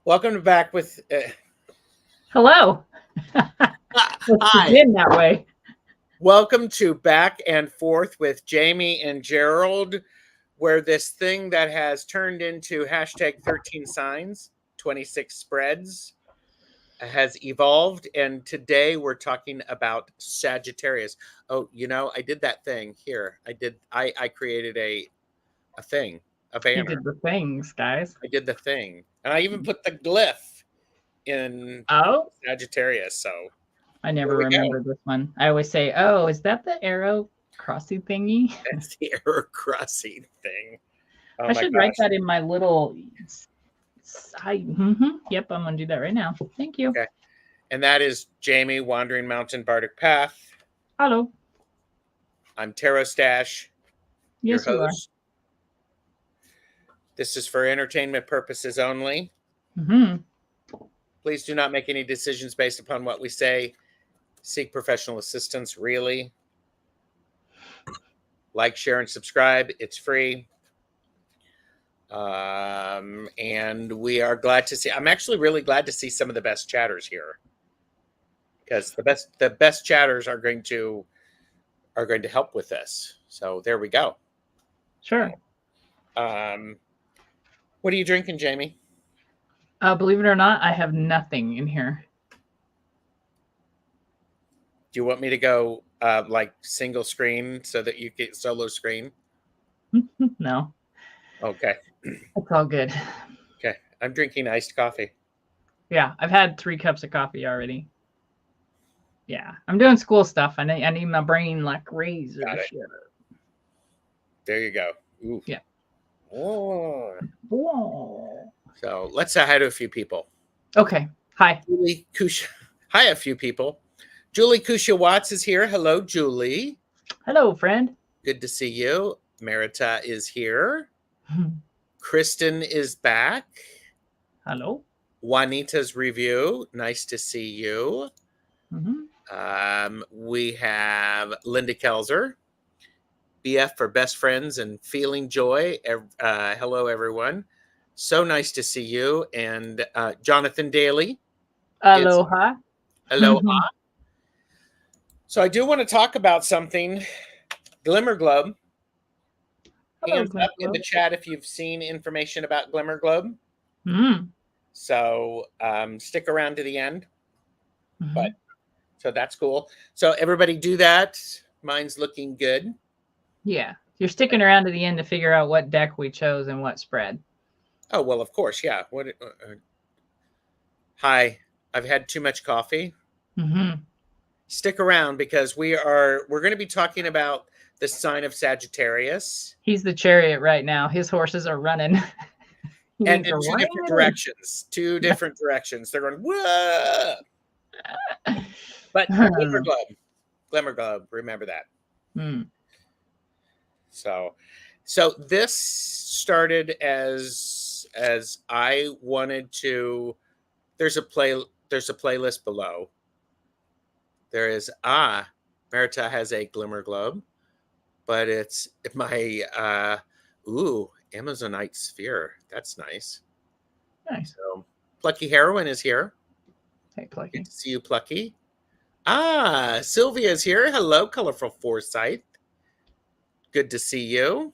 Welcome back with. Hello. Let's Hi. begin that way. Welcome to Back and Forth with Jaime and Gerald, where this thing that has turned into hashtag 13 signs, 26 spreads has evolved. And today we're talking about Sagittarius. Oh, I did that thing here. I created a thing, a You banner. did the things, guys. I did the thing. And I even put the glyph in Oh, Sagittarius. So I never here we go. remember this one. I always say, oh, is that the arrow crossing thingy? That's the error crossing thing. Oh I my should gosh. write that in my little side. Yep, I'm going to do that right now. Thank you. Okay. And that is Jaime, Wandering Mountain Bardic Path. Hello. I'm TarotStache, Yes, your you are. host. This is for entertainment purposes only. Please do not make any decisions based upon what we say. Seek professional assistance, really. Like, share, and subscribe. It's free. And we are glad to see. I'm actually really glad to see some of the best chatters here, because the best chatters are going to help with this. So there we go. Sure. What are you drinking, Jaime? Believe it or not, I have nothing in here. Do you want me to go like single screen so that you get solo screen? No. Okay. It's all good. Okay. I'm drinking iced coffee. Yeah, I've had 3 cups of coffee already. Yeah, I'm doing school stuff. I need my brain like razor sharp. There you go. Ooh. Yeah. Oh. Whoa. So let's say hi to a few people. Okay. Hi. Julie Kusha. Hi, a few people. Julie Kusha Watts is here. Hello, Julie. Hello, friend. Good to see you. Merita is here. Kristen is back. Hello. Juanita's review. Nice to see you. We have Linda Kelzer, BF for Best Friends and Feeling Joy. Hello, everyone. So nice to see you. And Jonathan Daly. Aloha. Aloha. So I do want to talk about something. Glimmer Globe. Hello, Hands up in the chat if you've seen information about Glimmer Globe. So stick around to the end. But so that's cool. So everybody do that. Mine's looking good. Yeah. You're sticking around to the end to figure out what deck we chose and what spread. Oh, well, of course. Yeah. What? Hi. I've had too much coffee. Stick around because we're going to be talking about the sign of Sagittarius. He's the chariot right now. His horses are running. And in two different directions. Two different directions. They're going, whoa! But Glimmer Globe, remember that. So this started as I wanted to. There's a playlist below. There is Merita has a Glimmer Globe, but it's my Amazonite sphere. That's nice. Nice. So Plucky Heroine is here. Hey, Plucky. Good to see you, Plucky. Sylvia is here. Hello, Colorful Foresight. Good to see you.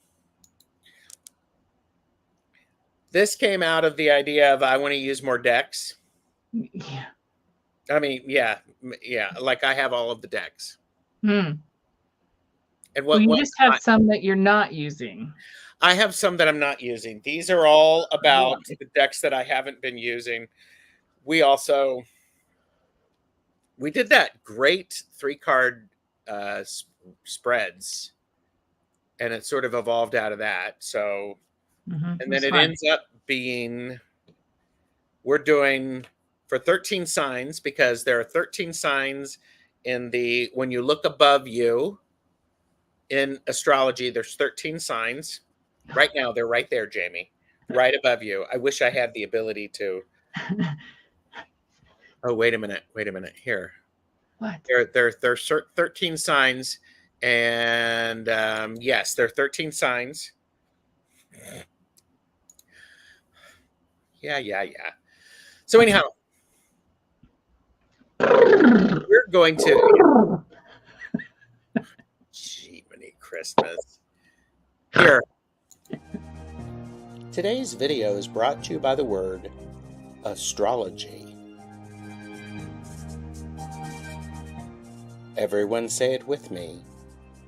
This came out of the idea of I want to use more decks. Yeah. I mean, yeah. Like I have all of the decks. And you just have some that you're not using. I have some that I'm not using. These are all about the decks that I haven't been using. We did that great 3-card spreads, and it sort of evolved out of that. So, and then it ends up being we're doing for 13 signs, because there are 13 signs when you look above you in astrology, there's 13 signs. Right now, they're right there, Jaime, right above you. I wish I had the ability to. Oh, wait a minute. Here. What? There are 13 signs, and yes, there are 13 signs. Yeah. So anyhow, we're going to Jiminy Christmas. Here. Today's video is brought to you by the word astrology. Everyone say it with me.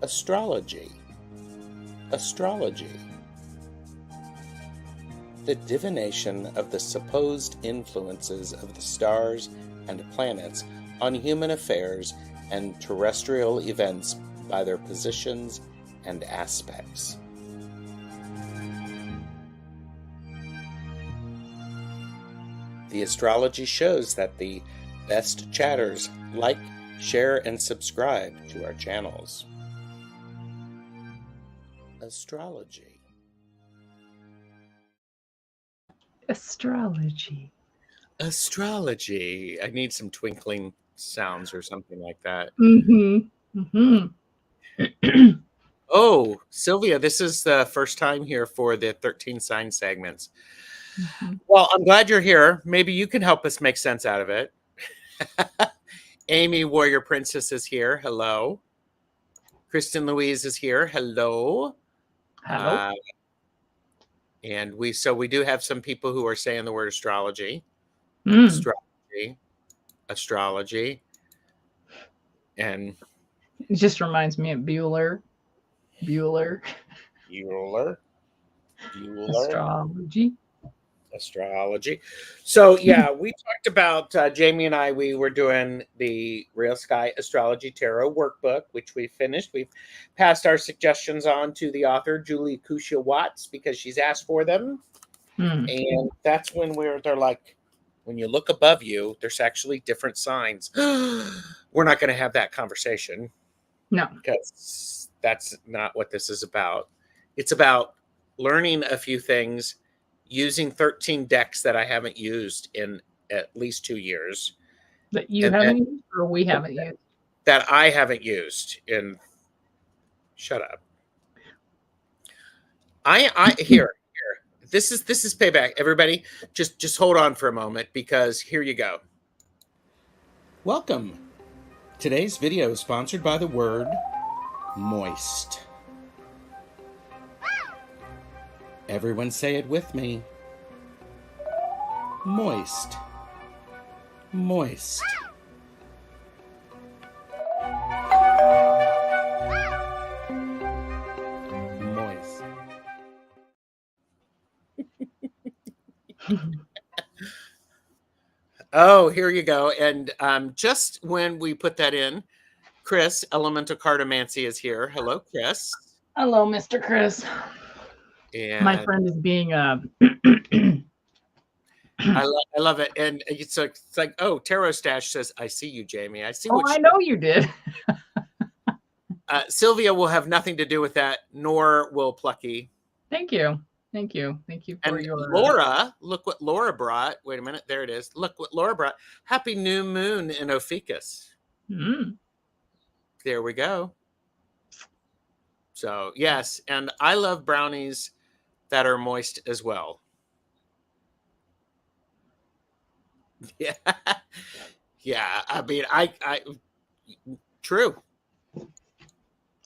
Astrology. Astrology. The divination of the supposed influences of the stars and planets on human affairs and terrestrial events by their positions and aspects. The astrology shows that the best chatters like, share, and subscribe to our channels. Astrology. Astrology. Astrology. I need some twinkling sounds or something like that. Oh, Sylvia, this is the first time here for the 13 sign segments. Well, I'm glad you're here. Maybe you can help us make sense out of it. Amy Warrior Princess is here. Hello. Kristen Louise is here. Hello. Hello. And we do have some people who are saying the word astrology. Astrology. And it just reminds me of Bueller. Astrology. So yeah, we talked about Jamie and I. We were doing the Real Sky Astrology Tarot workbook, which we finished. We've passed our suggestions on to the author Julie Kusha Watts because she's asked for them, and that's when they're like, when you look above you, there's actually different signs. We're not going to have that conversation, no, because that's not what this is about. It's about learning a few things. Using 13 decks that I haven't used in at least 2 years. That you haven't used or we haven't used? That I haven't used in... Shut up. Here. This is payback. Everybody, just hold on for a moment because here you go. Welcome. Today's video is sponsored by the word moist. Everyone say it with me. Moist. Moist. Moist. Oh, here you go. And just when we put that in, Chris, Elemental Cartomancy, is here. Hello, Chris. Hello, Mr. Chris. And my friend is being I love it. And it's like, oh, TarotStache says, I see you, Jamie. I see what I know you did. Sylvia will have nothing to do with that, nor will Plucky. Thank you. Thank you for and your... Laura, look what Laura brought. Wait a minute. There it is. Look what Laura brought. Happy new moon in Ophiuchus. There we go. So, yes. And I love brownies that are moist as well. Yeah. Yeah. I mean, true.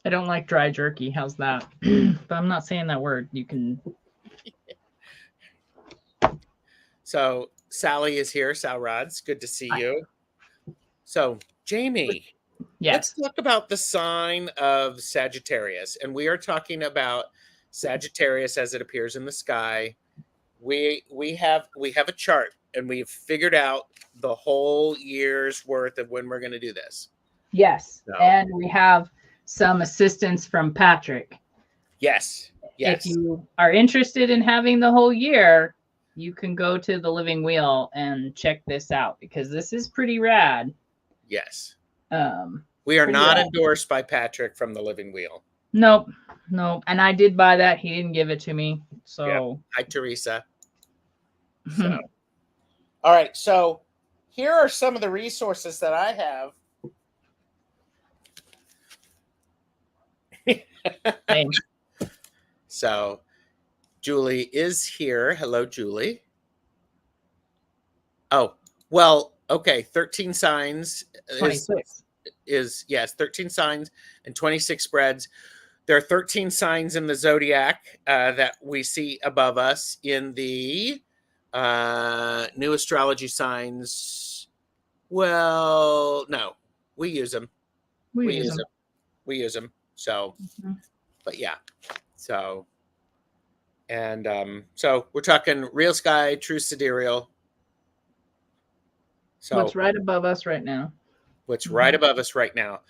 I don't like dry jerky. How's that? But I'm not saying that word. You can... So Sally is here. Sal Rods, good to see you. So Jamie, let's talk about the sign of Sagittarius. And we are talking about Sagittarius as it appears in the sky. We have a chart and we've figured out the whole year's worth of when we're going to do this. Yes. So, and we have some assistance from Patrick. Yes. If you are interested in having the whole year, you can go to the Living Wheel and check this out because this is pretty rad. Yes. We are not endorsed by Patrick from the Living Wheel. Nope. And I did buy that. He didn't give it to me. So yep. Hi, Teresa. So. All right. So here are some of the resources that I have. So Julie is here. Hello, Julie. Oh, Well, okay, 13 signs 26. is yes, 13 signs and 26 spreads. There are 13 signs in the zodiac that we see above us in the new astrology signs. Well, no, we use them. We We use use them. them. We use them. So, Mhm. but yeah. So, and so we're talking real sky, true sidereal. So What's right above us right now? what's right Mhm. above us right now.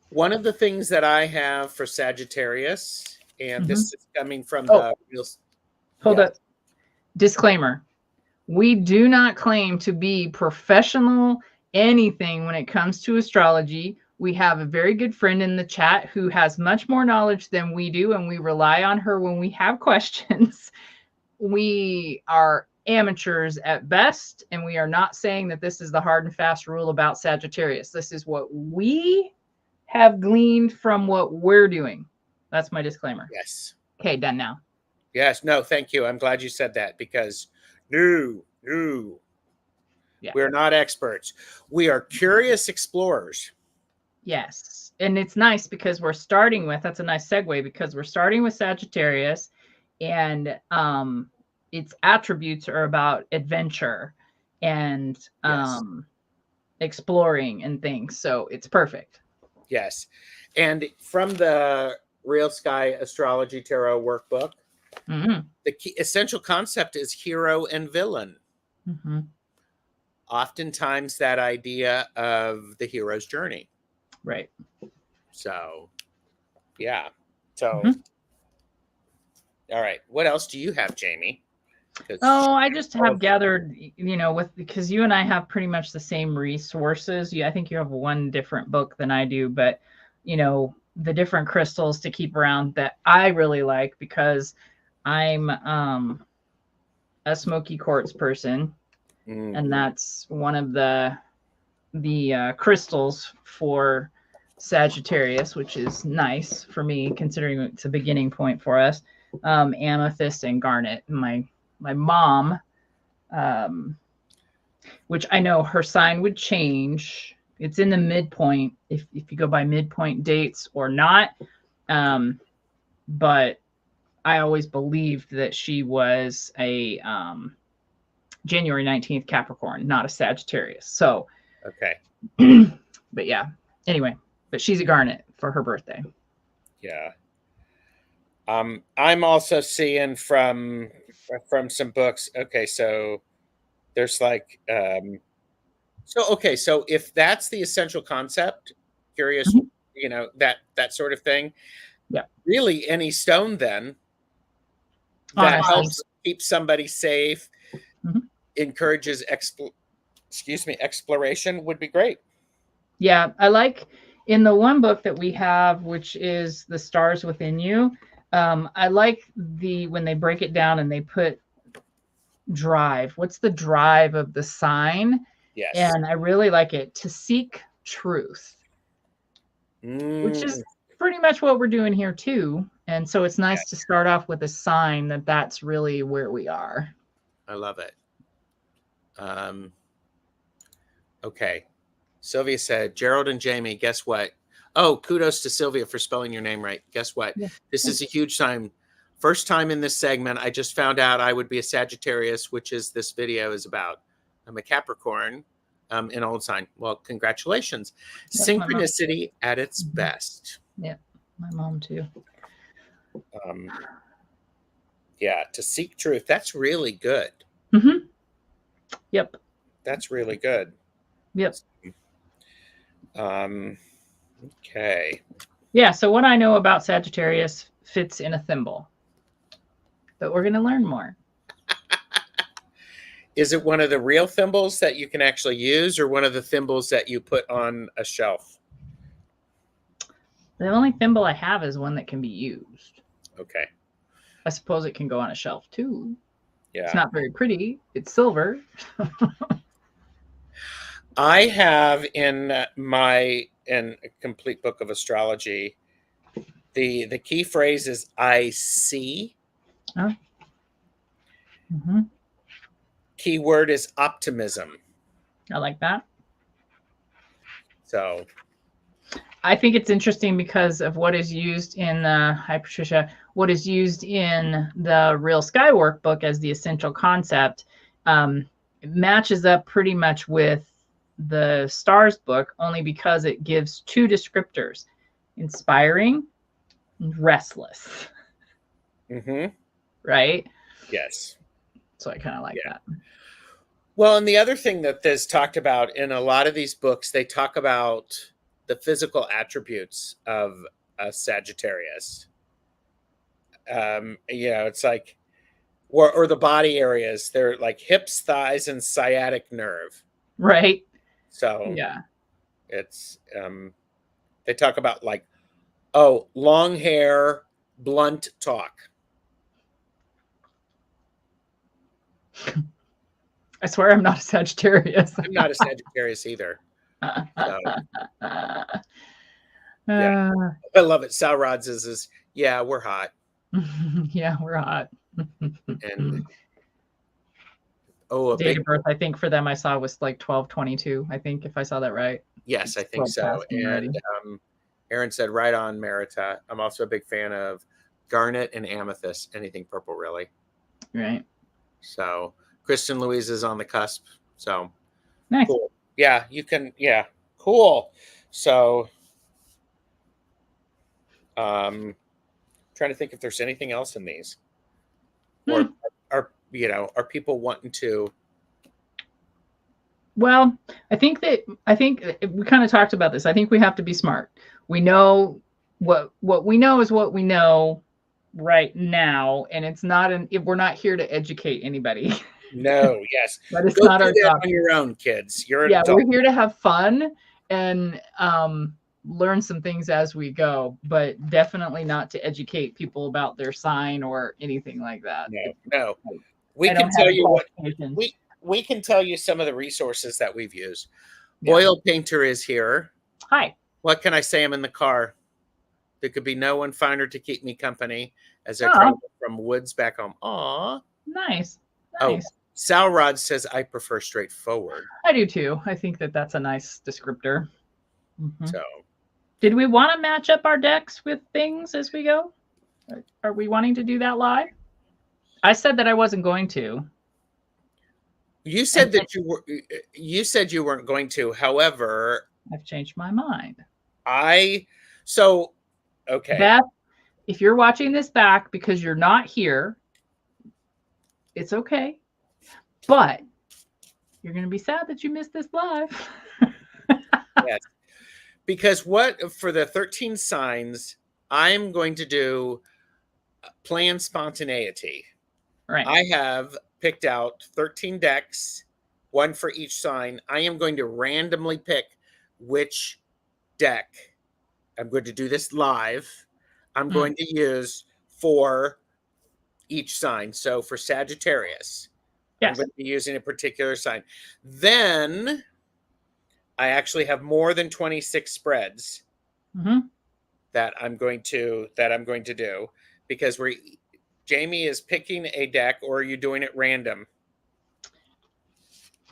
One of the things that I have for Sagittarius, and Mhm. this is coming from Oh, the real, hold yeah, up. Disclaimer. We do not claim to be professional anything when it comes to astrology. We have a very good friend in the chat who has much more knowledge than we do, and we rely on her when we have questions. We are amateurs at best, and we are not saying that this is the hard and fast rule about Sagittarius. This is what we have gleaned from what we're doing. That's my disclaimer. yes, Okay, done now. yes, no, thank you. I'm glad you said that because no, Yeah. we're not experts. We are curious explorers. Yes. And it's nice because we're starting with, that's a nice segue because we're starting with Sagittarius, and its attributes are about adventure and Yes, exploring and things. So it's perfect. yes. And from the Real Sky Astrology Tarot workbook, Mm-hmm. the key essential concept is hero and villain. Mm-hmm. Oftentimes, that idea of the hero's journey. Right. So, yeah. So, Mm-hmm. all right. What else do you have, Jamie? Oh, I just have gathered, because you and I have pretty much the same resources. I think you have one different book than I do, but the different crystals to keep around that I really like because I'm a smoky quartz person, and that's one of the crystals for Sagittarius, which is nice for me considering it's a beginning point for us. Amethyst and garnet. My mom, which I know her sign would change. It's in the midpoint if you go by midpoint dates or not. But I always believed that she was a January 19th Capricorn, not a Sagittarius. So, okay. but yeah, anyway, but she's a garnet for her birthday. Yeah. I'm also seeing from some books. Okay, so there's like so if that's the essential concept, curious, Mhm. that sort of thing. Yeah. Really, any stone then that Honestly. helps keep somebody safe, Mhm. encourages exploration would be great. Yeah, I like in the one book that we have, which is The Stars Within You. I like when they break it down and they put drive. What's the drive of the sign? Yes. And I really like it, to seek truth, which is pretty much what we're doing here too. And so it's nice to start off with a sign that that's really where we are. I love it. Okay. Sylvia said, Gerald and Jamie, guess what? Oh, kudos to Sylvia for spelling your name right. Guess what? Yeah. This is a huge time. First time in this segment, I just found out I would be a Sagittarius, which is this video is about. I'm a Capricorn, in old sign. Well, congratulations. Yep, Synchronicity at its best. Yeah, my mom too. Yeah, to seek truth. That's really good. Mm-hmm. Yep. That's really good. Yep. Okay. Yeah, so what I know about Sagittarius fits in a thimble, but we're going to learn more. Is it one of the real thimbles that you can actually use, or one of the thimbles that you put on a shelf? The only thimble I have is one that can be used. Okay. I suppose it can go on a shelf too. Yeah. It's not very pretty. It's silver. I have in a complete book of astrology, the key phrase is I see. Mm-hmm. Key word is optimism. I like that. So I think it's interesting because of what is used in hi Patricia, what is used in the Real Sky Workbook as the essential concept. It matches up pretty much with the Stars book, only because it gives two descriptors: inspiring and restless. Right? Yes. So I kind of like that. Well, and the other thing that this talked about in a lot of these books, they talk about the physical attributes of a Sagittarius. It's like, or the body areas. They're like hips, thighs, and sciatic nerve. Right. So yeah, it's they talk about like, oh, long hair, blunt talk. I swear I'm not a Sagittarius. I'm not a Sagittarius either. So, yeah, I love it. Sal Rods is yeah, we're hot. Yeah, we're hot. And date of birth, I think for them I saw was like 12/22. I think, if I saw that right. Yes, I think so. And Aaron said, right on, Merita. I'm also a big fan of garnet and amethyst, anything purple, really. Right. So Kristen Louise is on the cusp. So nice. Cool. Yeah, you can. Yeah, cool. So trying to think if there's anything else in these, or are people wanting to? Well, I think we kind of talked about this. I think we have to be smart. We know what we know is what we know right now, and it's not we're not here to educate anybody. No, yes. But it's not our job. On your own, kids. You're we're here to have fun and learn some things as we go, but definitely not to educate people about their sign or anything like that. No. We can tell you we can tell you some of the resources that we've used. Oil Painter is here. Hi. What can I say? I'm in the car. There could be no one finer to keep me company as I travel from woods back home. Aw. Nice. Oh, Sal Rod says I prefer straightforward. I do too. I think that's a nice descriptor. So, did we want to match up our decks with things as we go? Are we wanting to do that live? I said that I wasn't going to. You said that you said you weren't going to. However, I've changed my mind. Okay. Beth, if you're watching this back because you're not here, it's okay. But you're going to be sad that you missed this live. Yes. Because for the 13 signs, I'm going to do plan spontaneity. Right. I have picked out 13 decks, one for each sign. I am going to randomly pick which deck I'm going to do this live. I'm going to use for each sign. So for Sagittarius, I'm going to be using a particular sign. Then I actually have more than 26 spreads that I'm going to do, because Jamie is picking a deck, or are you doing it random?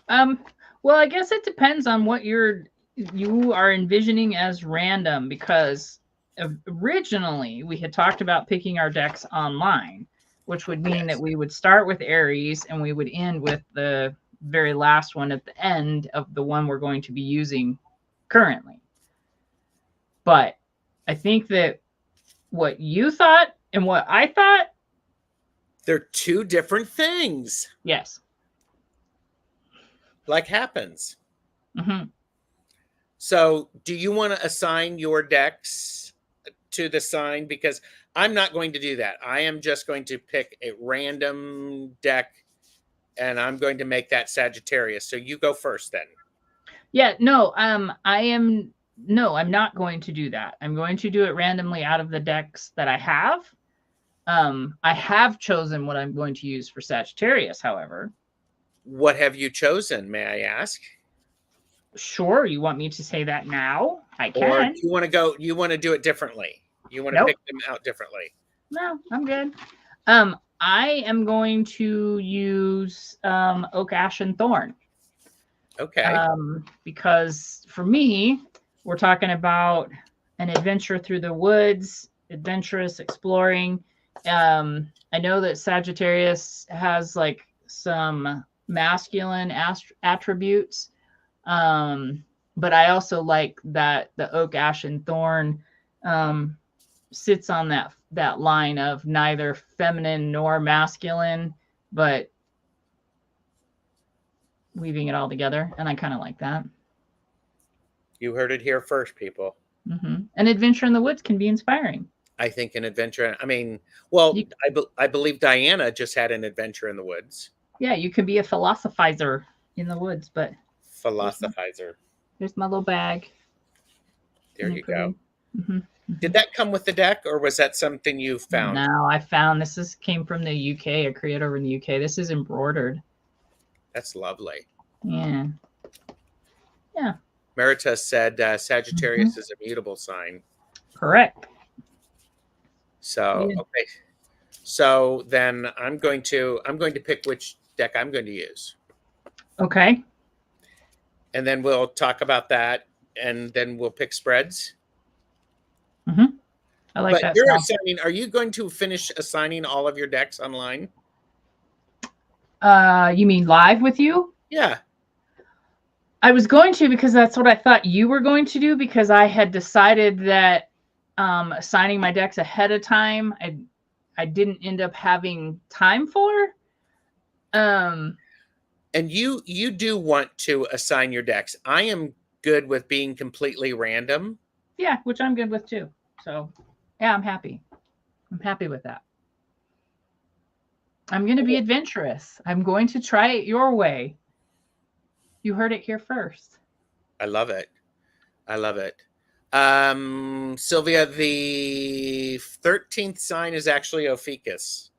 Well, I guess it depends on what you are envisioning as random, because originally we had talked about picking our decks online, which would mean that we would start with Aries and we would end with the very last one at the end of the one we're going to be using currently. But I think that what you thought and what I thought, they're two different things. Yes. Like happens. So do you want to assign your decks to the sign? Because I'm not going to do that. I am just going to pick a random deck, and I'm going to make that Sagittarius. So you go first then. Yeah, no, I'm not going to do that. I'm going to do it randomly out of the decks that I have. I have chosen what I'm going to use for Sagittarius, however. What have you chosen, may I ask? Sure, you want me to say that now? I can. Or do you want to do it differently? You want to pick them out differently? No, I'm good. I am going to use Oak, Ash, and Thorn. Okay. Because for me, we're talking about an adventure through the woods, adventurous, exploring. I know that Sagittarius has like some masculine attributes, but I also like that the oak, ash, and thorn sits on that line of neither feminine nor masculine, but weaving it all together, and I kind of like that. You heard it here first, people. An adventure in the woods can be inspiring. I think an adventure. I mean, well, I believe Diana just had an adventure in the woods. Yeah, you could be a philosophizer in the woods, but philosophizer. There's my little bag. There you go. Did that come with the deck, or was that something you found? No, I found this came from the UK. A creator over in the UK. This is embroidered. That's lovely. Yeah. Yeah. Merita said Sagittarius is a mutable sign. Correct. So okay. So then I'm going to pick which deck I'm going to use. Okay. And then we'll talk about that, and then we'll pick spreads. I like that. You're assigning. Are you going to finish assigning all of your decks online? You mean live with you? Yeah. I was going to, because that's what I thought you were going to do, because I had decided that assigning my decks ahead of time, I didn't end up having time for. And you do want to assign your decks. I am good with being completely random. Yeah, which I'm good with too. So yeah, I'm happy. I'm happy with that. I'm going to be adventurous. I'm going to try it your way. You heard it here first. I love it. I love it. Sylvia, the 13th sign is actually Ophiuchus,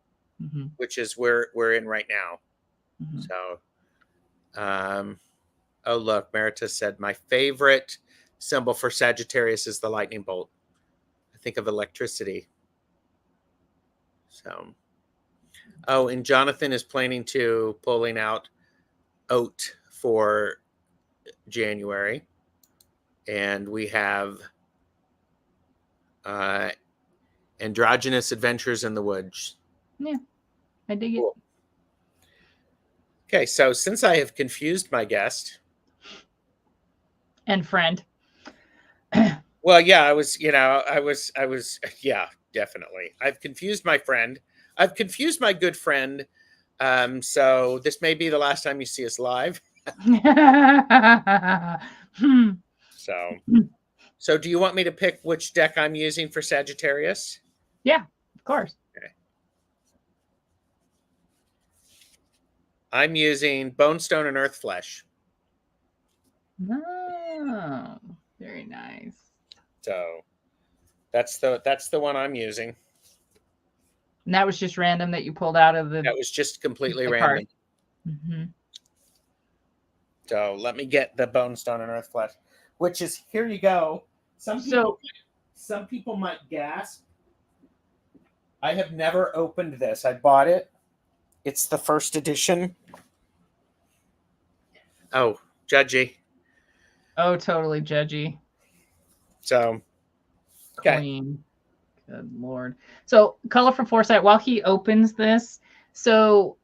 which is where we're in right now. So, oh, look, Merita said, my favorite symbol for Sagittarius is the lightning bolt. I think of electricity. So, oh, and Jonathan is planning to pulling out oat for January. And we have androgynous adventures in the woods. Yeah, I dig it. Okay, so since I have confused my guest and friend. Well, yeah, I was, yeah, definitely. I've confused my friend. I've confused my good friend. So this may be the last time you see us live. So do you want me to pick which deck I'm using for Sagittarius? Yeah, of course. Okay. I'm using Bone Stone and Earth Flesh. Oh, very nice. So that's the one I'm using. And that was just random that you pulled out of the. That was just completely random. So let me get the Bone Stone and Earth Flesh, which is, here you go. Some people might gasp. I have never opened this. I bought it. It's the first edition. Oh, judgy. Oh, totally judgy. So, okay. Queen. Good Lord. So, Colorful Foresight, while he opens this, so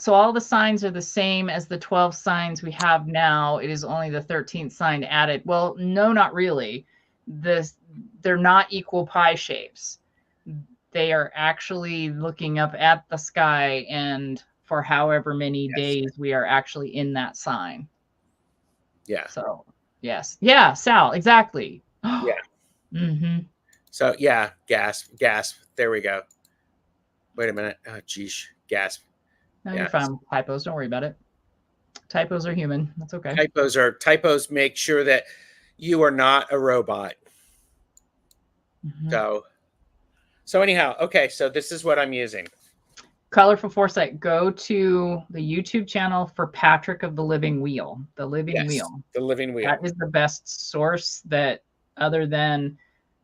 all the signs are the same as the 12 signs we have now. It is only the 13th sign added. Well, no, not really. They're not equal pie shapes. They are actually looking up at the sky, and for however many days we are actually in that sign. Yeah. So, yes. Yeah, Sal, exactly. Yeah. So, yeah, gasp. There we go. Wait a minute. Oh, geez. Gasp. No, you're fine with typos. Don't worry about it. Typos are human. That's okay. Typos make sure that you are not a robot. So anyhow, okay, so this is what I'm using. Colorful Foresight, go to the YouTube channel for Patrick of the Living Wheel. The Living Wheel. The Living Wheel. That is the best source that, other than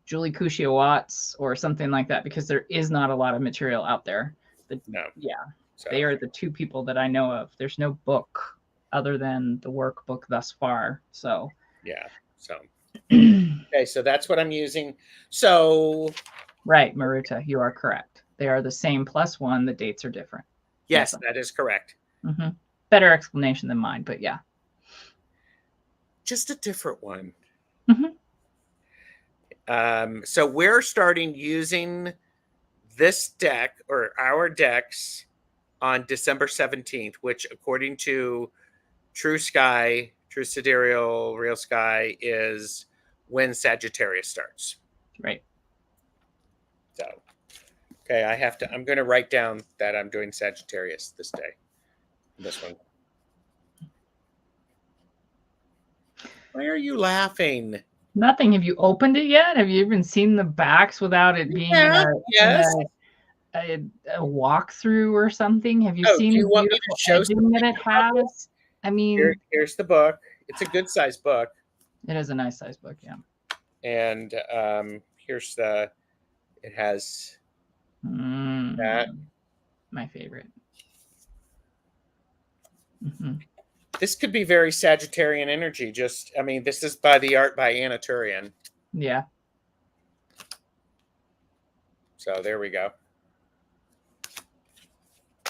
Julie Kushia Watts or something like that, because there is not a lot of material out there. No. Yeah. So they are the two people that I know of. There's no book other than the workbook thus far. So yeah. So okay, so that's what I'm using. So right, Maruta, you are correct. They are the same +1. The dates are different. yes, that is correct. Mm-hmm. Better explanation than mine, but yeah. Just a different one. Mm-hmm. So we're starting using this deck or our decks on December 17th, which according to True Sky, True Sidereal, Real Sky is when Sagittarius starts. Right. So, okay, I'm going to write down that I'm doing Sagittarius this day. This one. Why are you laughing? Nothing. Have you opened it yet? Have you even seen the backs without it being Yeah, yes. in a walkthrough or something? Have you Oh, seen do the you want me to beautiful show edging that it something? has? I mean, Here's the book. It's a good size book. it is a nice size book, yeah. And here's the. It has that. My favorite. Mm-hmm. This could be very Sagittarian energy. Just, I mean, this is by the art by Anna Turian. Yeah. So there we go.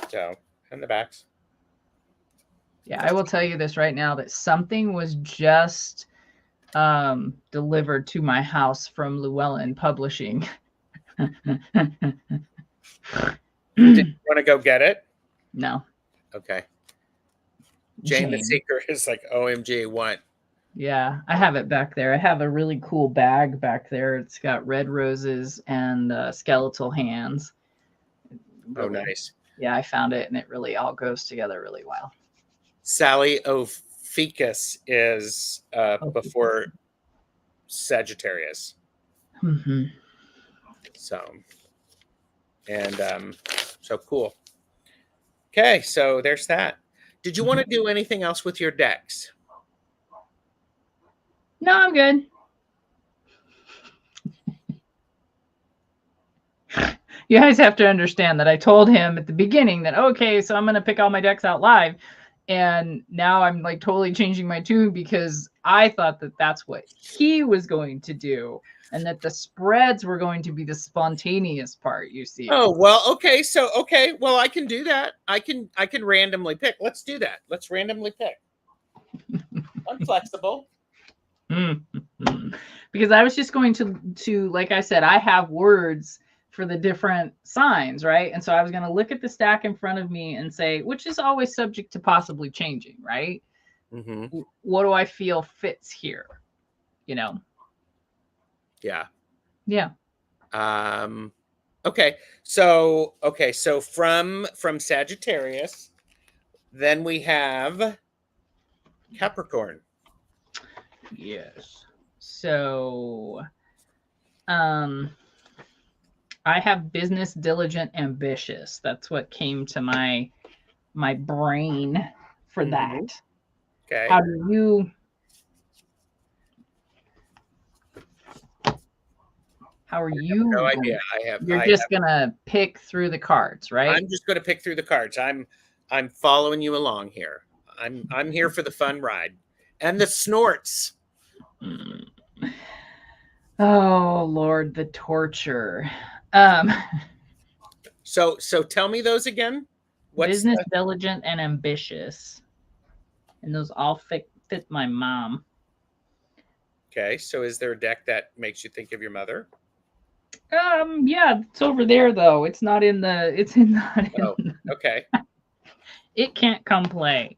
So, and the backs. Yeah, I will tell you this right now that something was just delivered to my house from Llewellyn Publishing. Did you want to go get it? No. Okay. Jane the Seeker is like, OMG, what? Yeah, I have it back there. I have a really cool bag back there. It's got red roses and skeletal hands. Really, oh, nice. Yeah, I found it, and it really all goes together really well. Sally Ophiuchus is before Sagittarius. Mm-hmm. So, and so cool. Okay, so there's that. Did you want to do anything else with your decks? No, I'm good. You guys have to understand that I told him at the beginning that, okay, so I'm going to pick all my decks out live. And now I'm like totally changing my tune because I thought that that's what he was going to do. And that the spreads were going to be the spontaneous part, you see. Oh, well, okay. So, okay. Well, I can do that. I can randomly pick. Let's do that. Let's randomly pick. I'm flexible. Because I was just going to, like I said, I have words for the different signs, right? And so I was going to look at the stack in front of me and say, which is always subject to possibly changing, right? Mm-hmm. What do I feel fits here? You know? Yeah. Yeah. Okay. So from Sagittarius, then we have Capricorn. Yes. So I have business, diligent, ambitious. That's what came to my brain for that. Okay. How do you How are you? No idea. You're just gonna pick through the cards, right? I'm just gonna pick through the cards. I'm following you along here. I'm here for the fun ride and the snorts. Oh Lord, the torture. So tell me those again. What's business, diligent, and ambitious, and those all fit my mom. Okay, so is there a deck that makes you think of your mother? Yeah, it's over there though. It's not in the. It's in not. Oh, okay. It can't come play.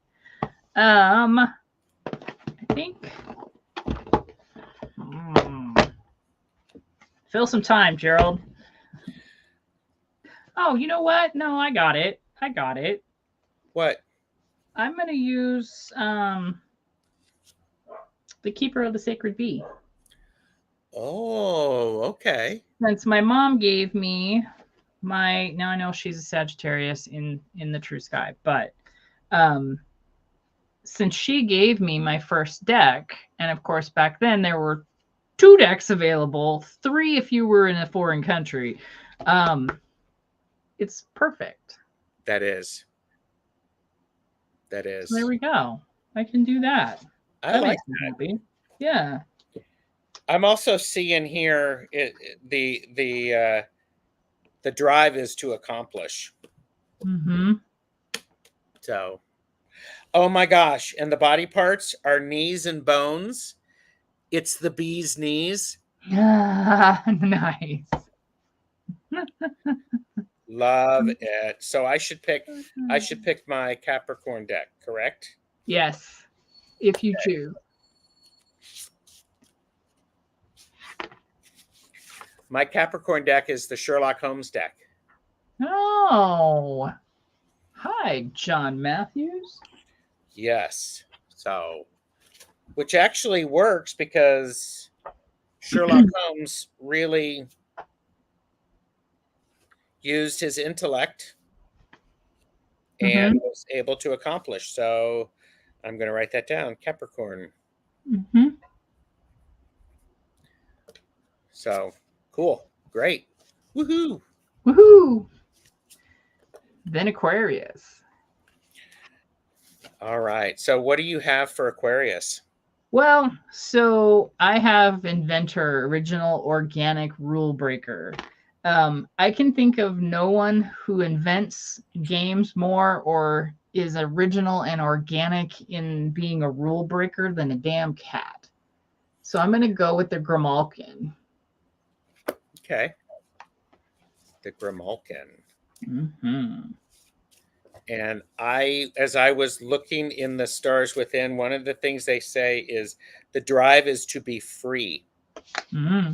I think. Fill some time, Gerald. Oh, you know what? No, I got it. What? I'm gonna use the Keeper of the Sacred Bee. Oh, okay. Since my mom gave me now I know she's a Sagittarius in the True Sky, but since she gave me my first deck, and of course back then there were 2 decks available, 3 if you were in a foreign country, it's perfect. That is. That is. So there we go. I can do that. That makes me happy. Yeah. I'm also seeing here the drive is to accomplish. Mm-hmm. So, oh my gosh. And the body parts are knees and bones. It's the bee's knees. Nice. Love it. So I should pick my Capricorn deck, correct? Yes. If you choose. My Capricorn deck is the Sherlock Holmes deck. Oh. Hi, John Matthews. Yes. So, which actually works because Sherlock Holmes really used his intellect and was able to accomplish. So I'm going to write that down, Capricorn. Mm-hmm. So cool. Great. Woohoo. Woohoo. Then Aquarius. All right. So what do you have for Aquarius? Well, so I have Inventor, Original Organic Rule Breaker. I can think of no one who invents games more or is original and organic in being a rule breaker than a damn cat. So I'm going to go with the Grimalkin. Okay. The Grimalkin. Mm-hmm. And as I was looking in the stars within, one of the things they say is the drive is to be free. Mm-hmm.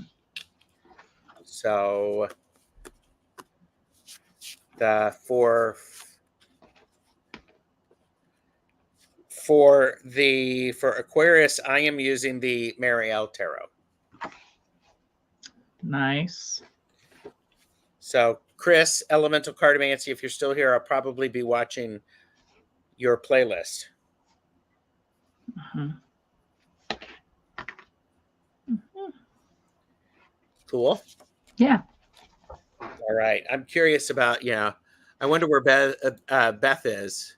So for Aquarius, I am using the Marielle Tarot. Nice. So Chris, Elemental Cartomancy, if you're still here, I'll probably be watching your playlist. Mm-hmm. Mm-hmm. Cool. Yeah. All right. I'm curious about, I wonder where Beth is.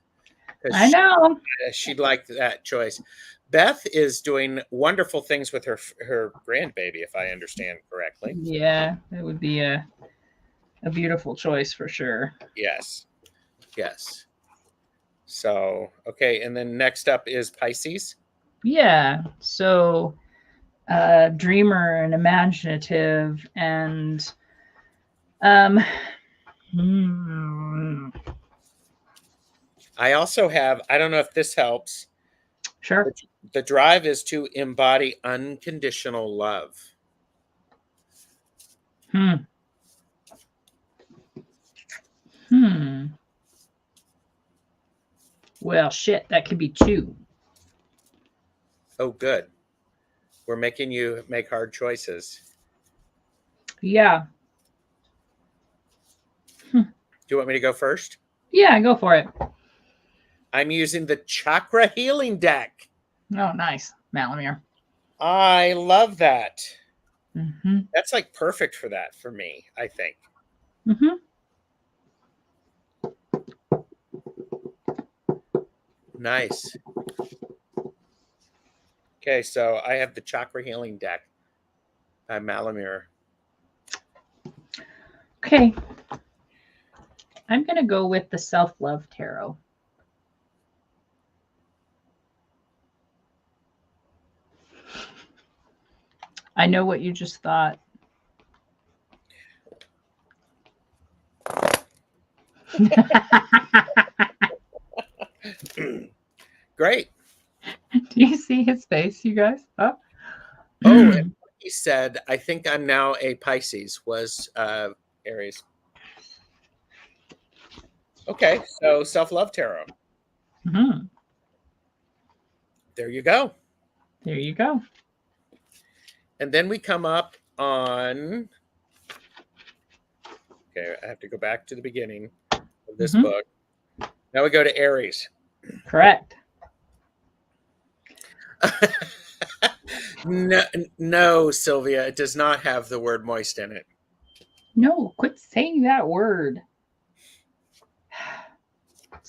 I know. She'd like that choice. Beth is doing wonderful things with her grandbaby, if I understand correctly. Yeah, it would be a beautiful choice for sure. Yes. Yes. So, okay. And then next up is Pisces. Yeah. So, dreamer and imaginative and, I also have, I don't know if this helps. Sure. The drive is to embody unconditional love. Well, shit, that could be 2. Oh, good. We're making you make hard choices. Yeah. Do you want me to go first? Yeah, go for it. I'm using the Chakra Healing deck. Oh, nice. Malamir. I love that. Mm-hmm. That's like perfect for that for me, I think. Mm-hmm. Nice. Okay, so I have the Chakra Healing deck by Malamir. Okay. I'm going to go with the Self-Love Tarot. I know what you just thought. Great. Do you see his face, you guys? Oh, and he said, I think I'm now a Pisces, was Aries. Okay, so Self-Love Tarot. Mm-hmm. There you go. There you go. And then we come up on... Okay, I have to go back to the beginning of this book. Now we go to Aries. Correct. No, Sylvia, it does not have the word moist in it. No, quit saying that word.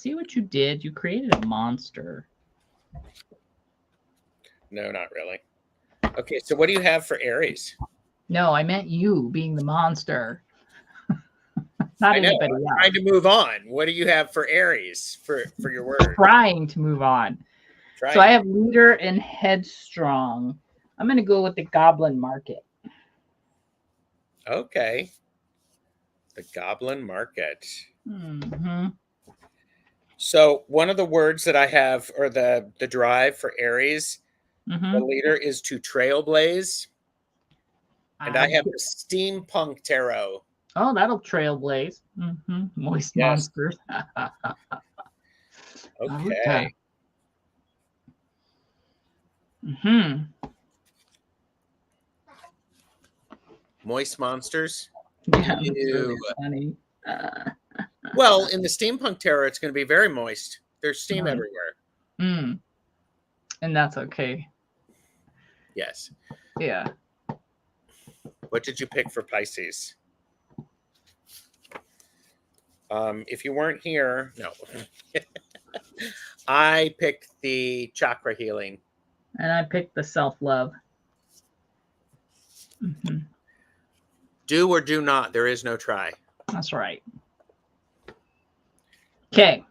See what you did? You created a monster. No, not really. Okay, so what do you have for Aries? No, I meant you being the monster. Not anybody else. Trying to move on. What do you have for Aries for your word? Trying to move on. So I have leader and headstrong. I'm going to go with the goblin market. Okay. The goblin market. Mm-hmm. So one of the words that I have, or the drive for Aries, Mm-hmm. the leader is to trailblaze. And I have the steampunk tarot. Oh, that'll trailblaze. Mm-hmm. Moist monsters. Okay. Mm-hmm. Moist monsters. Yeah, that's really funny. Well, in the steampunk tarot, it's going to be very moist. There's steam everywhere. And that's okay. Yes. Yeah. What did you pick for Pisces? If you weren't here, no. I picked the chakra healing. And I picked the self-love. Mm-hmm. Do or do not. There is no try. That's right. Okay.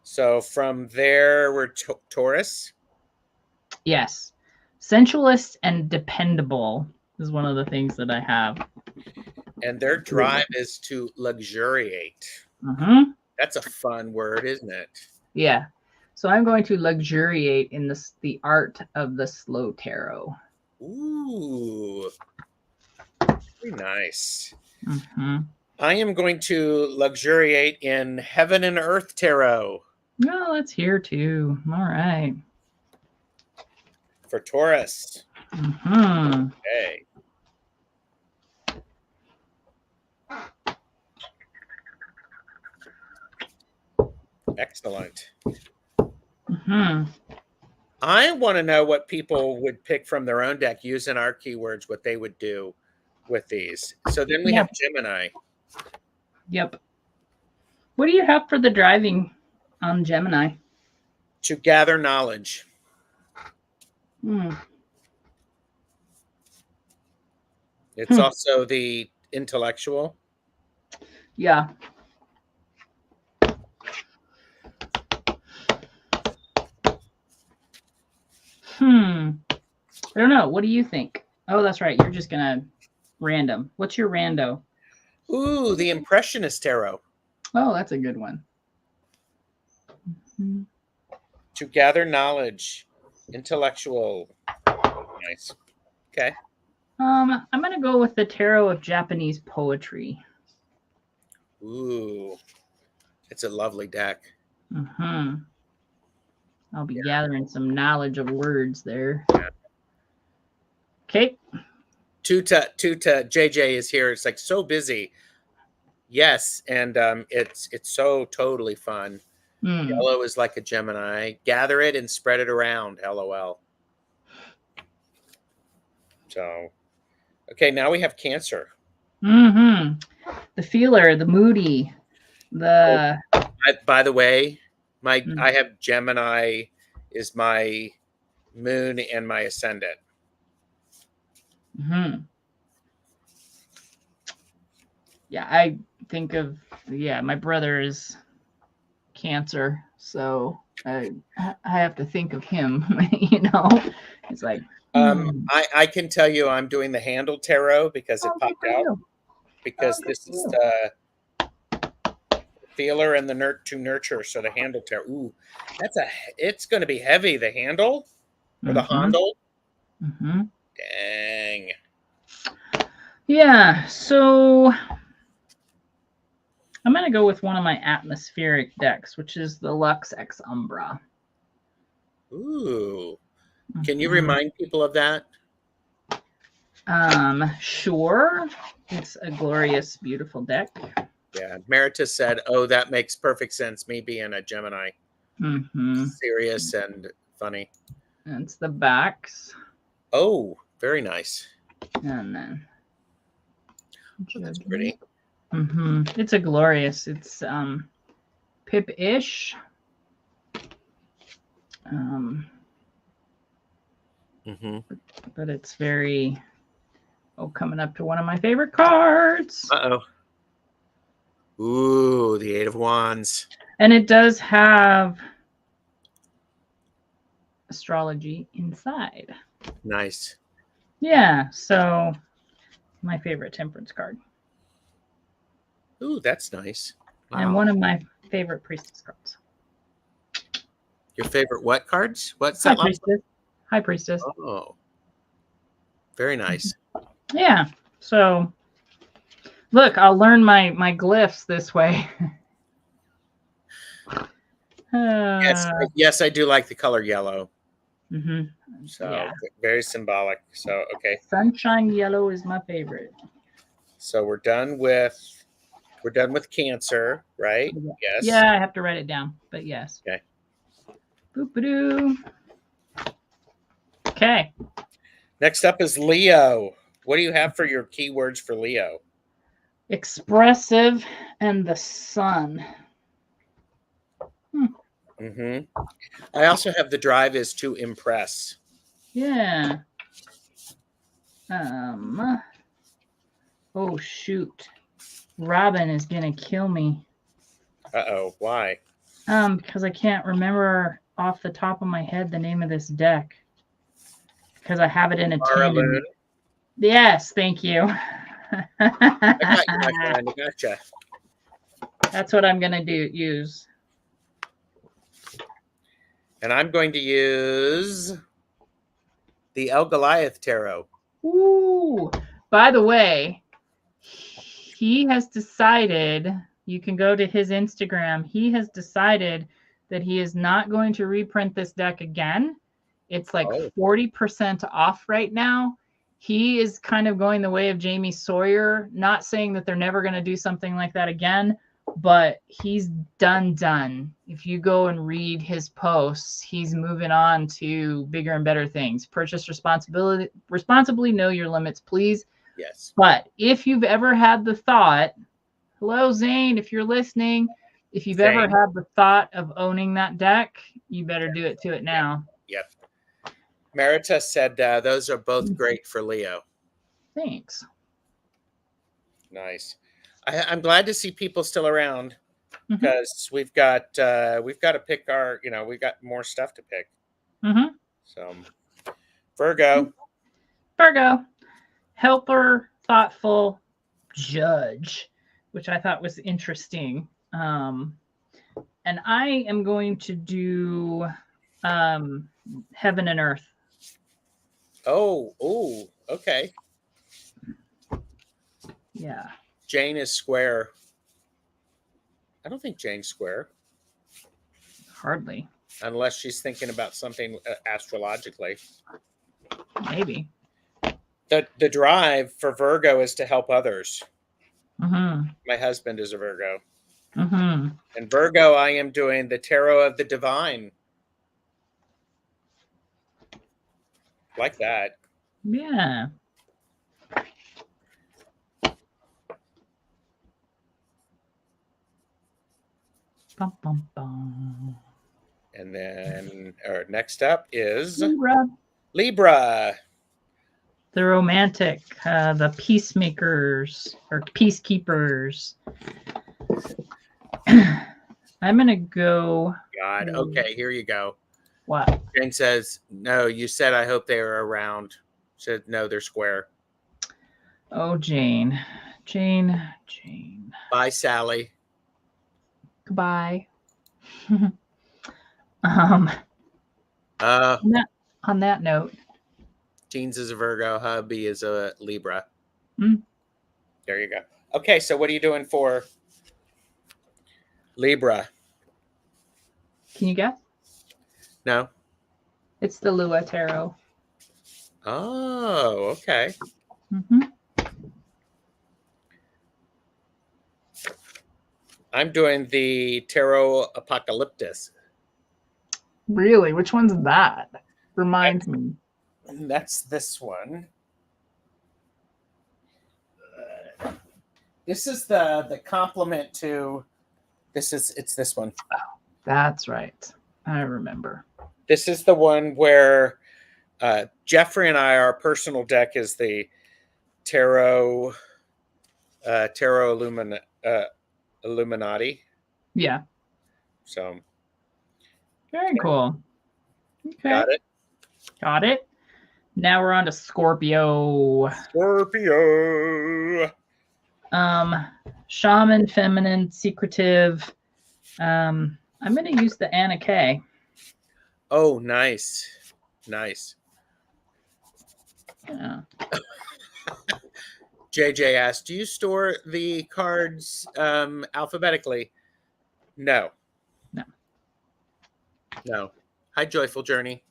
So from there, we're Taurus. Yes. Sensualist and dependable is one of the things that I have. And their drive is to luxuriate. Mm-hmm. That's a fun word, isn't it? Yeah. So I'm going to luxuriate in the art of the slow tarot. Ooh. Very nice. Mm-hmm. I am going to luxuriate in Heaven and Earth tarot. No, that's here too. All right. For Taurus. Mm-hmm. Okay. Excellent. Mm-hmm. I want to know what people would pick from their own deck using our keywords, what they would do with these. So then we have Gemini. Yep. What do you have for the driving on Gemini? To gather knowledge. It's also the intellectual. Yeah. I don't know. What do you think? Oh, that's right. You're just going to random. What's your rando? Ooh, the Impressionist tarot. Oh, that's a good one. Mm-hmm. To gather knowledge. Intellectual. Nice. Okay. I'm going to go with the Tarot of Japanese Poetry. Ooh. It's a lovely deck. Mm-hmm. I'll be gathering some knowledge of words there. Yeah. Okay. Tuta JJ is here. It's like so busy. Yes, and it's so totally fun. Yellow is like a Gemini. Gather it and spread it around. LOL. So, okay, now we have Cancer. Mm-hmm. The feeler, the moody, the. By the way, I have Gemini is my moon and my ascendant. Mm-hmm. Yeah, I think of my brother is Cancer, so I have to think of him. You know, it's like. I can tell you I'm doing the Handle Tarot because it popped out. Because this is the feeler and the to nurture. So the Handle Tarot. Ooh, it's going to be heavy. The handle or the handle. Mm-hmm. Dang. Yeah. So I'm going to go with one of my atmospheric decks, which is the Lux Ex Umbra. Ooh. Can you remind people of that? Sure. It's a glorious, beautiful deck. Yeah. Merita said, oh, that makes perfect sense. Me being a Gemini. Mm-hmm. Serious and funny. And it's the backs. Oh, very nice. And then that's pretty. It's a glorious. It's Pip-ish. But it's very coming up to one of my favorite cards. Ooh, the Eight of Wands. And it does have astrology inside. Nice. Yeah, so my favorite Temperance card. Ooh, that's nice. Wow. And one of my favorite Priestess cards. Your favorite what cards? What's High that? Priestess. High Priestess. Oh, very nice. Yeah. So, look, I'll learn my glyphs this way. Yes, I do like the color yellow. So yeah. very symbolic. So okay. Sunshine yellow is my favorite. So we're done with Cancer, right? Yes. Yeah, I have to write it down, but yes. Okay. Boop-a-doo. Okay. Next up is Leo. What do you have for your keywords for Leo? Expressive and the sun. I also have the drive is to impress. Yeah. Oh shoot. Robin is gonna kill me. Uh-oh, why? Because I can't remember off the top of my head the name of this deck. Because I have it in a tin. Yes, thank you. I got you, my friend. I gotcha. That's what I'm gonna use. And I'm going to use the El Goliath Tarot. Ooh. By the way, he has decided, you can go to his Instagram, he has decided that he is not going to reprint this deck again. It's like 40% off right now. He is kind of going the way of Jamie Sawyer, not saying that they're never going to do something like that again, but he's done. If you go and read his posts, he's moving on to bigger and better things. Purchase responsibly, know your limits, please. Yes. But if you've ever had the thought, hello, Zane, if you're listening, if you've ever had the thought of owning that deck, you better do it to it now. Yep. Marita said those are both great for Leo. Thanks. Nice. I'm glad to see people still around because we've got to pick our, we've got more stuff to pick. So Virgo, helper, thoughtful, judge, which I thought was interesting. And I am going to do heaven and earth. Oh, okay. Yeah. Jane is square. I don't think Jane's square. Hardly. Unless she's thinking about something astrologically. Maybe. The drive for Virgo is to help others. My husband is a Virgo. And Virgo, I am doing the Tarot of the Divine. Like that. Yeah. Bum, bum, bum. And then next up is Libra. The romantic, the peacemakers or peacekeepers. I'm going to go. God. Okay, here you go. What? Jane says, no, you said, I hope they are around. Said, no, they're square. Oh, Jane. Bye, Sally. Goodbye. On that note. Jeans is a Virgo. Hubby is a Libra. There you go. Okay, so what are you doing for Libra? Can you guess? No. It's the Lua Tarot. Oh, okay. I'm doing the Tarot Apocalyptus. Really? Which one's that? Remind me. That's this one. This is the complement to it's this one. Oh, that's right. I remember. This is the one where Jeffrey and I, our personal deck is the Tarot Illuminati. Yeah. So very cool. Okay. Got it. Now we're on to Scorpio. Shaman, feminine, secretive. I'm going to use the Anna K. Oh, nice. Yeah. JJ asked, do you store the cards alphabetically? No. Hi, Joyful Journey.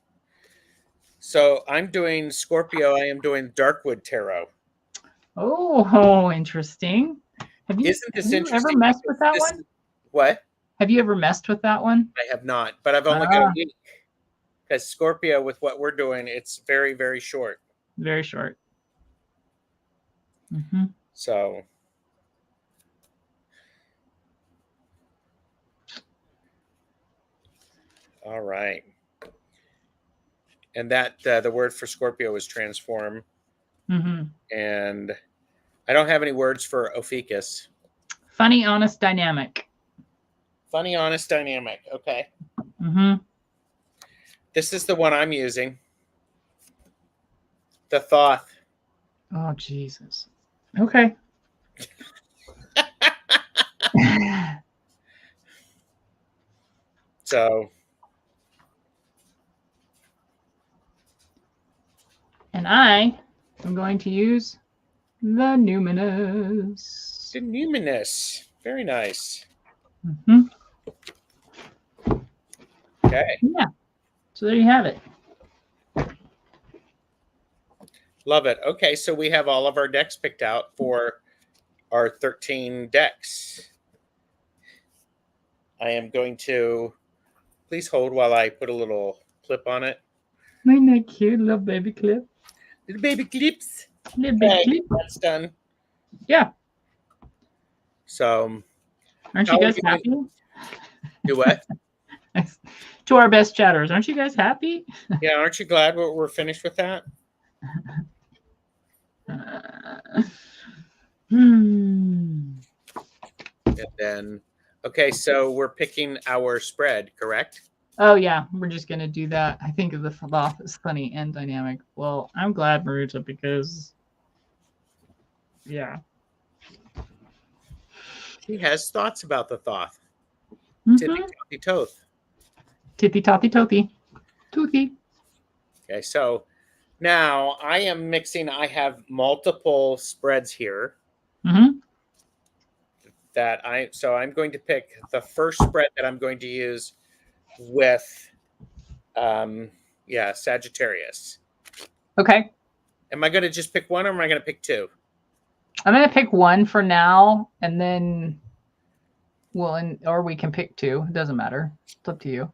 So I'm doing Scorpio. I am doing Darkwood Tarot. Oh, interesting. Have you ever messed with that one? What? Have you ever messed with that one? I have not, but I've only got a week. Because Scorpio, with what we're doing, it's very, very short. Very short. So. All right. And that the word for Scorpio is transform. And I don't have any words for Ophiuchus. Funny, honest, dynamic. Funny, honest, dynamic. Okay. This is the one I'm using. The Thoth. Oh, Jesus. Okay. So. And I am going to use the Numinous. The Numinous. Very nice. Okay. Yeah. So there you have it. Love it. Okay, so we have all of our decks picked out for our 13 decks. I am going to, please hold while I put a little clip on it. Isn't that cute? Little baby clip. Little baby clips. Little baby clip. That's done. Yeah. So. Aren't you guys happy? Do what? To our best chatters, aren't you guys happy? Yeah, aren't you glad we're finished with that? And then, okay, so we're picking our spread, correct? Oh, yeah, we're just going to do that. I think of the Thoth as funny and dynamic. Well, I'm glad, Maruta, because, yeah. He has thoughts about the Thoth. Tippy Toth. Tippy Tothy Tothy. Toothy. Okay, so now I am mixing. I have multiple spreads here. So I'm going to pick the first spread that I'm going to use with Sagittarius. Okay. Am I going to just pick one or am I going to pick two? I'm going to pick one for now and then or we can pick two. It doesn't matter. It's up to you.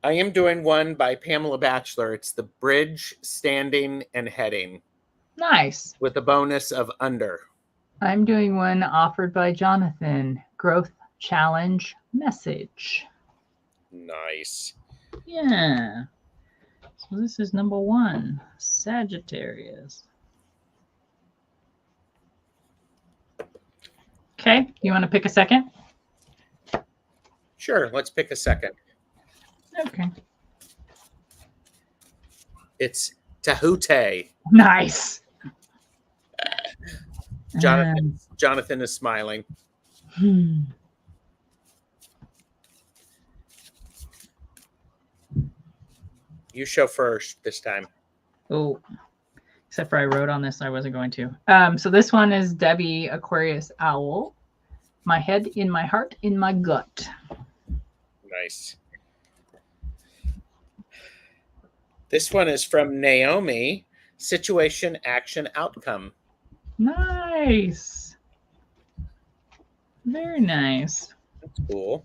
I am doing one by Pamela Batchelor. It's the bridge, standing, and heading. Nice. With a bonus of under. I'm doing one offered by Jonathan. Growth challenge message. Nice. Yeah. So this is number 1, Sagittarius. Okay. You want to pick a second? Sure. Let's pick a second. Okay. It's Tahute. Nice. Jonathan is smiling. You show first this time. Oh, except for I wrote on this, I wasn't going to. So this one is Debbie Aquarius Owl. My head in my heart, in my gut. Nice. This one is from Naomi. Situation, action, outcome. Nice. Very nice. That's cool.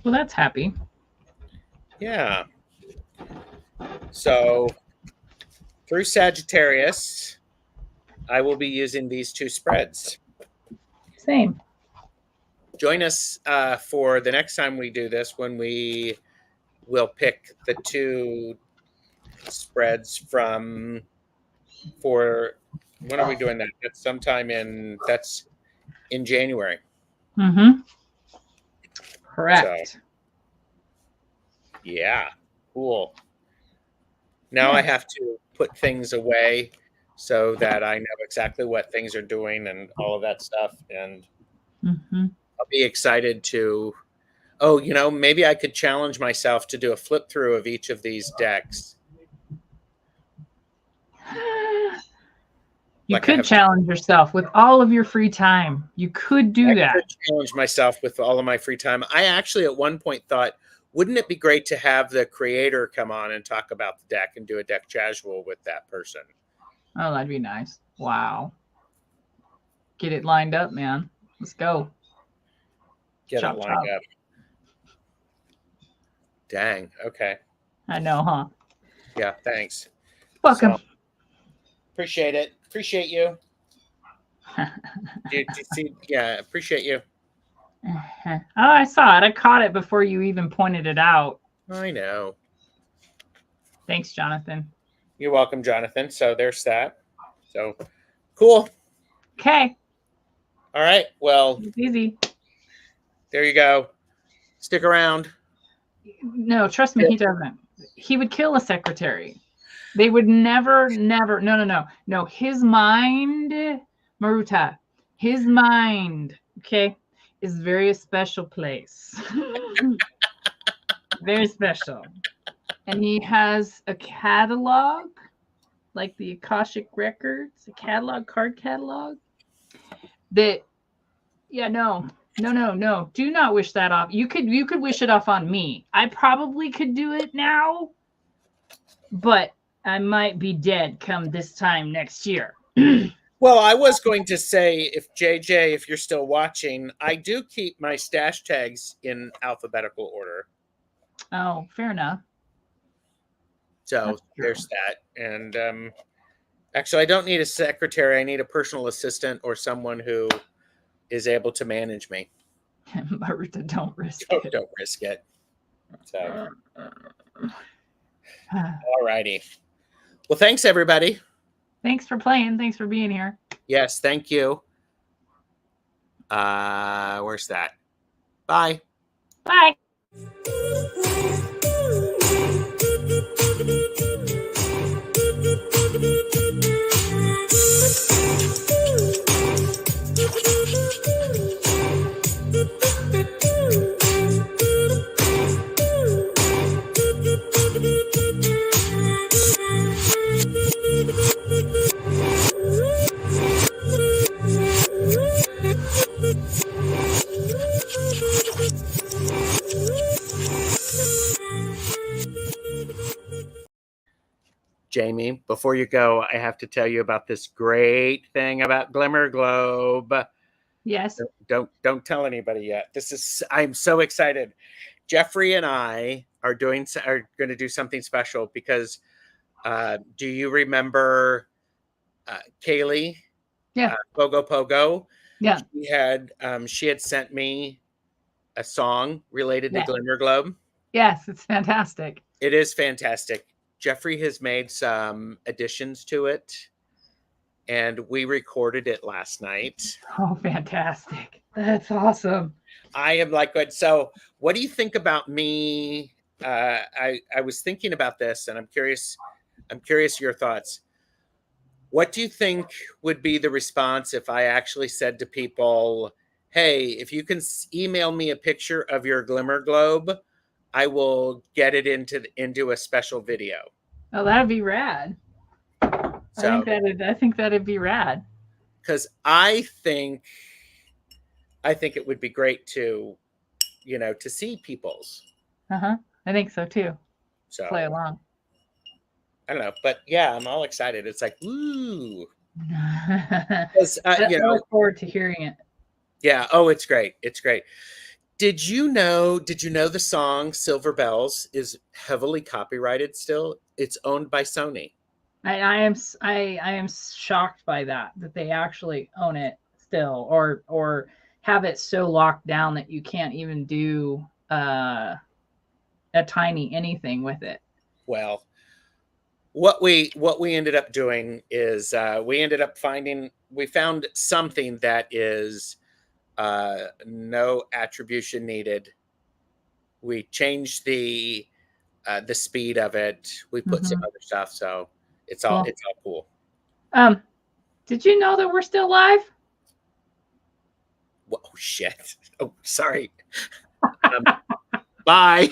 Well, that's happy. Yeah. So through Sagittarius, I will be using these 2 spreads. Same. Join us for the next time we do this, when we will pick the 2 spreads for when are we doing that? That's sometime that's in January. Mm-hmm. Correct. So, yeah, cool. Now I have to put things away so that I know exactly what things are doing and all of that stuff. And I'll be excited to, maybe I could challenge myself to do a flip through of each of these decks. You could challenge yourself with all of your free time. You could do that. I could challenge myself with all of my free time. I actually at one point thought, wouldn't it be great to have the creator come on and talk about the deck and do a deck casual with that person? Oh, that'd be nice. Wow. Get it lined up, man. Let's go. Get it lined up. Dang. Okay. I know, huh? Yeah, thanks. Welcome. So, appreciate it. Appreciate you. Yeah, appreciate you. Oh, I saw it. I caught it before you even pointed it out. I know. Thanks, Jonathan. You're welcome, Jonathan. So there's that. So cool. Okay. All right. Well, it's easy. There you go. Stick around. No, trust me, he doesn't. He would kill a secretary. They would never. No. His mind, Maruta, his mind, okay, is very special place. Very special. And he has a catalog, like the Akashic Records, a catalog, card catalog. That, no. Do not wish that off. You could wish it off on me. I probably could do it now, but I might be dead come this time next year. Well, I was going to say, if JJ, if you're still watching, I do keep my stash tags in alphabetical order. Oh, fair enough. So there's that. And actually, I don't need a secretary. I need a personal assistant or someone who is able to manage me. Maruta, don't risk it. Don't risk it. So, all righty. Well, thanks, everybody. Thanks for playing. Thanks for being here. Yes, thank you. Where's that? Bye. Bye. Jamie, before you go, I have to tell you about this great thing about Glimmer Globe. Yes. Don't tell anybody yet. I'm so excited. Jeffrey and I are going to do something special because do you remember Kaylee? Yeah. Pogo. Yeah. She had sent me a song related to Glimmer Globe. Yes, it's fantastic. It is fantastic. Jeffrey has made some additions to it, and we recorded it last night. Oh, fantastic. That's awesome. I am like, good. So what do you think about me? I was thinking about this, and I'm curious your thoughts. What do you think would be the response if I actually said to people, hey, if you can email me a picture of your Glimmer Globe, I will get it into a special video. Oh, that'd be rad. So, I think that'd be rad. Because I think it would be great to, to see people's. I think so too. So play along. I don't know, but yeah, I'm all excited. It's like, woo! I look forward to hearing it. Yeah. Oh, it's great. It's great. Did you know the song Silver Bells is heavily copyrighted still? It's owned by Sony. I am shocked by that they actually own it still, or have it so locked down that you can't even do a tiny anything with it. Well, what we ended up doing is we found something that is no attribution needed. We changed the speed of it. We put some other stuff, so it's all cool. Did you know that we're still live? Oh shit! Oh, sorry. Bye.